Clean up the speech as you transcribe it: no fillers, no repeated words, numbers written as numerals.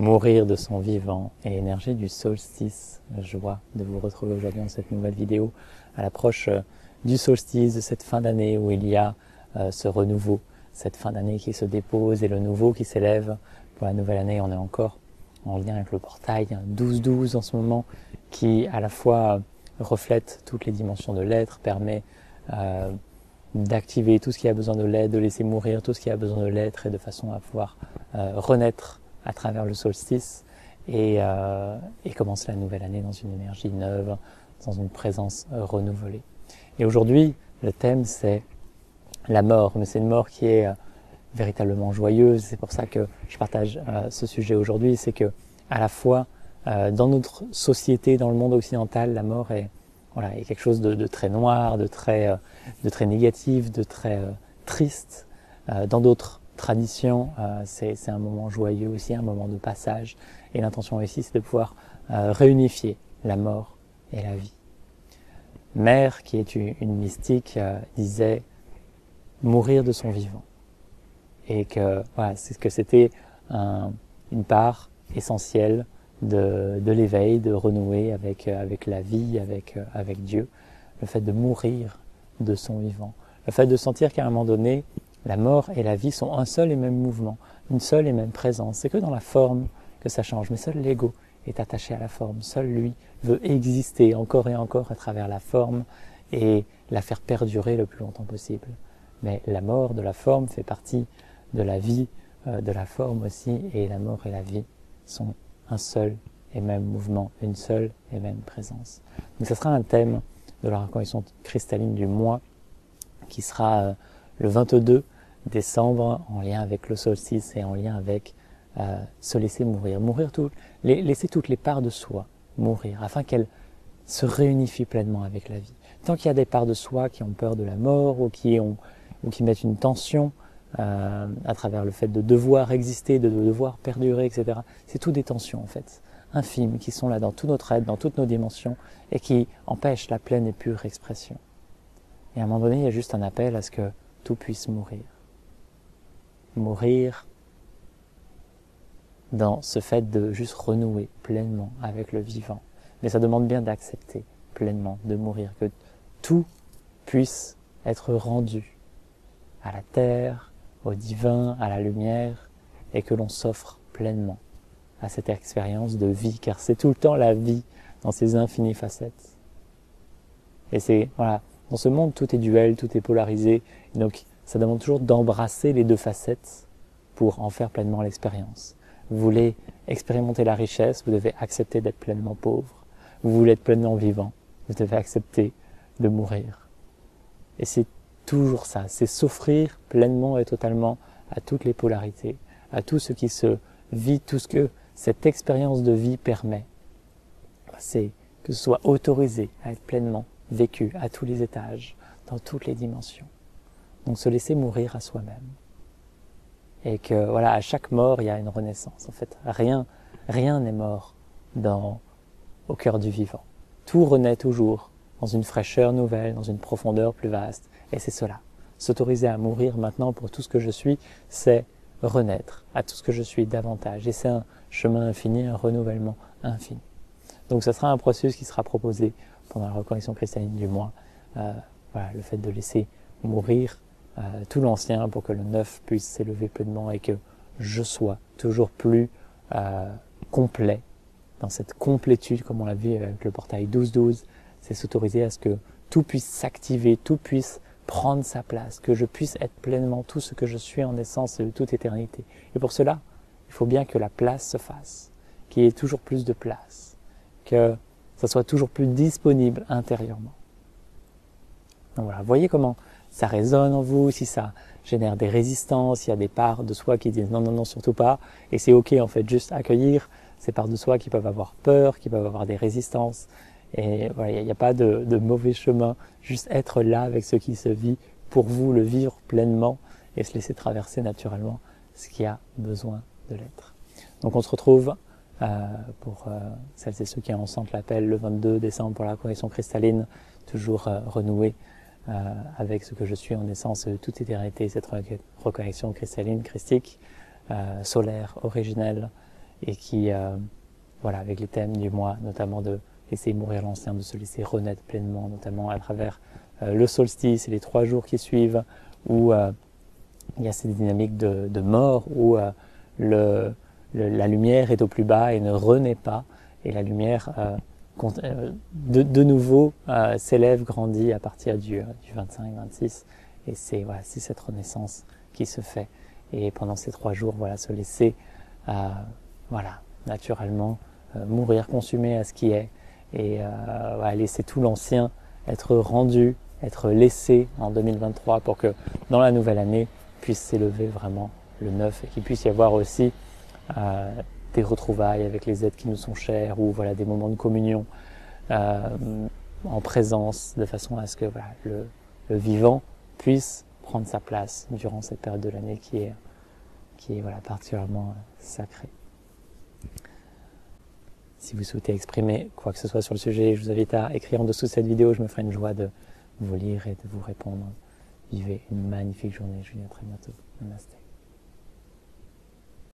Mourir de son vivant et énergie du solstice. Joie de vous retrouver aujourd'hui dans cette nouvelle vidéo à l'approche du solstice, de cette fin d'année où il y a ce renouveau, cette fin d'année qui se dépose et le nouveau qui s'élève. Pour la nouvelle année, on est encore en lien avec le portail 12-12 en ce moment qui à la fois reflète toutes les dimensions de l'être, permet d'activer tout ce qui a besoin de l'être, de laisser mourir tout ce qui a besoin de l'être et de façon à pouvoir renaître à travers le solstice et commencer la nouvelle année dans une énergie neuve, dans une présence renouvelée. Et aujourd'hui, le thème c'est la mort, mais c'est une mort qui est véritablement joyeuse. C'est pour ça que je partage ce sujet aujourd'hui, c'est que à la fois dans notre société, dans le monde occidental, la mort est quelque chose de très noir, de très négatif, de très triste. Dans d'autres traditions, c'est un moment joyeux aussi, un moment de passage. Et l'intention ici, c'est de pouvoir réunifier la mort et la vie. Mère, qui est une mystique, disait mourir de son vivant. Et que c'était une part essentielle de l'éveil, de renouer avec la vie, avec Dieu. Le fait de mourir de son vivant. Le fait de sentir qu'à un moment donné, la mort et la vie sont un seul et même mouvement, une seule et même présence. C'est que dans la forme que ça change, mais seul l'ego est attaché à la forme. Seul lui veut exister encore et encore à travers la forme et la faire perdurer le plus longtemps possible. Mais la mort de la forme fait partie de la vie de la forme aussi, et la mort et la vie sont un seul et même mouvement, une seule et même présence. Donc ce sera un thème de la reconnaissance cristalline du mois qui sera le 22 décembre en lien avec le solstice et en lien avec se laisser mourir. Laisser toutes les parts de soi mourir afin qu'elles se réunifient pleinement avec la vie. Tant qu'il y a des parts de soi qui ont peur de la mort ou qui mettent une tension à travers le fait de devoir exister, de devoir perdurer, etc. C'est tout des tensions en fait, infimes, qui sont là dans tout notre être, dans toutes nos dimensions et qui empêchent la pleine et pure expression. Et à un moment donné, il y a juste un appel à ce que tout puisse mourir. Mourir dans ce fait de juste renouer pleinement avec le vivant. Mais ça demande bien d'accepter pleinement de mourir, que tout puisse être rendu à la terre, au divin, à la lumière, et que l'on s'offre pleinement à cette expérience de vie, car c'est tout le temps la vie dans ses infinies facettes. Et dans ce monde, tout est duel, tout est polarisé, et donc ça demande toujours d'embrasser les deux facettes pour en faire pleinement l'expérience. Vous voulez expérimenter la richesse, vous devez accepter d'être pleinement pauvre. Vous voulez être pleinement vivant, vous devez accepter de mourir. Et c'est toujours ça, c'est s'offrir pleinement et totalement à toutes les polarités, à tout ce qui se vit, tout ce que cette expérience de vie permet. C'est que ce soit autorisé à être pleinement vécu à tous les étages, dans toutes les dimensions. Donc se laisser mourir à soi-même. Et que à chaque mort, il y a une renaissance. En fait, rien n'est mort au cœur du vivant. Tout renaît toujours dans une fraîcheur nouvelle, dans une profondeur plus vaste. Et c'est cela. S'autoriser à mourir maintenant pour tout ce que je suis, c'est renaître à tout ce que je suis davantage. Et c'est un chemin infini, un renouvellement infini. Donc ce sera un processus qui sera proposé pendant la reconnaissance cristalline du mois. Le fait de laisser mourir tout l'ancien pour que le neuf puisse s'élever pleinement et que je sois toujours plus complet dans cette complétude, comme on l'a vu avec le portail 12-12. C'est s'autoriser à ce que tout puisse s'activer, tout puisse prendre sa place, que je puisse être pleinement tout ce que je suis en essence de toute éternité. Et pour cela, il faut bien que la place se fasse, qu'il y ait toujours plus de place, que ça soit toujours plus disponible intérieurement. Donc voilà, voyez comment ça résonne en vous, si ça génère des résistances, il y a des parts de soi qui disent non, surtout pas, et c'est ok en fait, juste accueillir ces parts de soi qui peuvent avoir peur, qui peuvent avoir des résistances. Et il n'y a pas de mauvais chemin, juste être là avec ce qui se vit, pour vous le vivre pleinement et se laisser traverser naturellement ce qui a besoin de l'être. Donc on se retrouve pour celles et ceux qui en sentent l'appel le 22 décembre pour la reconnaissance cristalline, toujours renouer avec ce que je suis en essence de toute éternité, cette reconnexion cristalline, christique, solaire, originelle, et qui, voilà, avec les thèmes du mois, notamment de laisser mourir l'ancien, de se laisser renaître pleinement, notamment à travers le solstice et les 3 jours qui suivent, où il y a cette dynamique de mort, où la lumière est au plus bas et ne renaît pas, et la lumière de nouveau s'élève, grandit à partir du 25-26, et c'est voilà, cette renaissance qui se fait. Et pendant ces 3 jours, voilà, se laisser voilà, naturellement mourir, consumer à ce qui est, et voilà, laisser tout l'ancien être rendu, être laissé en 2023 pour que dans la nouvelle année puisse s'élever vraiment le neuf, et qu'il puisse y avoir aussi des retrouvailles avec les êtres qui nous sont chers, ou voilà, des moments de communion en présence, de façon à ce que voilà, le vivant puisse prendre sa place durant cette période de l'année qui est voilà, particulièrement sacrée. Si vous souhaitez exprimer quoi que ce soit sur le sujet, je vous invite à écrire en dessous de cette vidéo, je me ferai une joie de vous lire et de vous répondre. Vivez une magnifique journée, je vous dis à très bientôt. Namasté.